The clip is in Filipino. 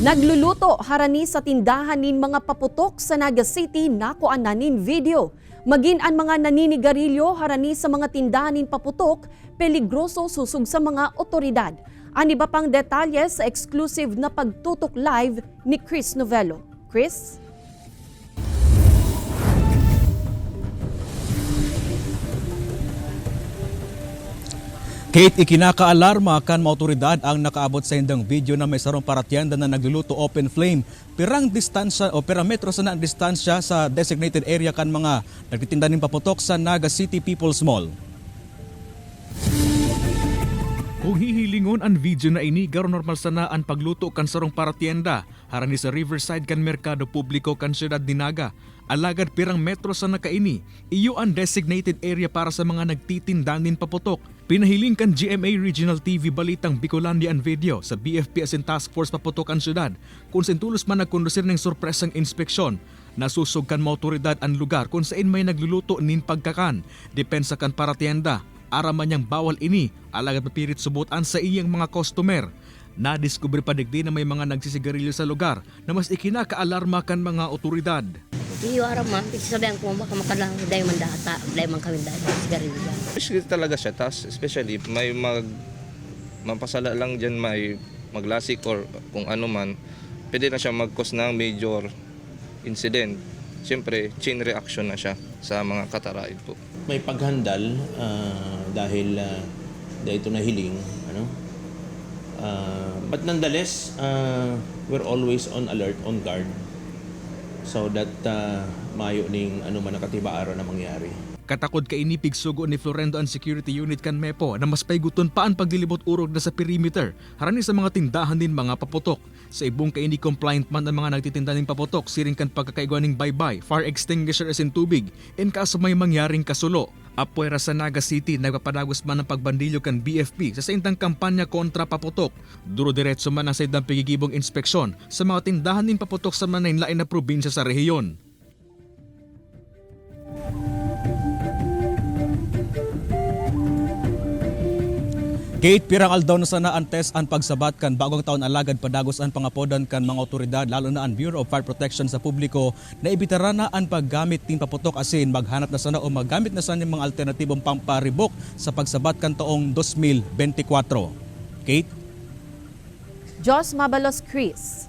Nagluluto harani sa tindahan nin mga paputok sa Naga City nakuan na nin video. Magin ang mga naninigarilyo harani sa mga tindahan nin paputok, peligroso susug sa mga otoridad. Ang iba pang detalye sa exclusive na pagtutok live ni Chris Novello. Chris? Kate, ikinakaalarma kan mga otoridad ang nakaabot sa hindang video na may sarong paratyenda na nagluluto open flame. Pirang distansya o pirametro sa ang distansya sa designated area kan mga nagtitinda ng paputok sa Naga City People's Mall. Kung hihilingon ang video na ini, garo normal sana ang pagluto kan sarong paratyenda harani sa Riverside kan Merkado Publiko kan Siyudad ni Naga. Alagad pirang metro sa nakaini, iyo ang designated area para sa mga nagtitinda nin paputok. Pinahiling kan GMA Regional TV Balitang Bicolandia ang video sa BFP as in Task Force Paputok ang Siyudad kung sintulos man nagkondusir ng sorpresang inspeksyon. Nasusog kan mga otoridad ang lugar kung saan may nagluluto nin pagkakan, depensa kan paratyenda. Araman niyang bawal ini, alagad papirit subutan sa iyang mga customer. Nadiskubre pa digdi na may mga nagsisigarilyo sa lugar na mas ikinakaalarma kan mga otoridad. Iyo araman, sabihan ko makamalang dahil mandata, dahil man kami dahil sigarilyo. Especially talaga siya, tas especially may mapasala lang dyan, may maglasik or kung ano man, pwede na siya mag-cause ng major incident. Siyempre, chain reaction na siya sa mga kataraid po. May paghandal dahil ito na hiling. But nonetheless, we're always on alert, on guard. So that mayo ning ano man nakatiba araw na mangyari. Katakod ka inipig sugo ni Florendo ang security unit kan Mepo na mas paiguton pa ang paglilibot urog na sa perimeter harani sa mga tindahan din mga paputok. Sa ibong kaini compliant man ang mga nagtitinda ng paputok siring kan pagkakaigwan ng baybay, fire extinguisher as in tubig in kaso may mangyaring kasulo. Apuera sa Naga City nagpapadagos man ang pagbandilyo kan BFP sa saintang kampanya kontra paputok. Duro-diretso man ang saydang pagigibong inspeksyon sa mga tindahan ng paputok sa manaylain na probinsya sa rehiyon. Kate, pirang aldaw na sana ang test ang pagsabat kan bagong taon alagad padagos ang pangapodan kan mga otoridad lalo na ang Bureau of Fire Protection sa publiko na ibitara na ang paggamit tin paputok asin maghanap na sana o maggamit na sana ng mga alternatibong pamparibok sa pagsabat kan taong 2024. Kate? Jos Mabalos, Chris.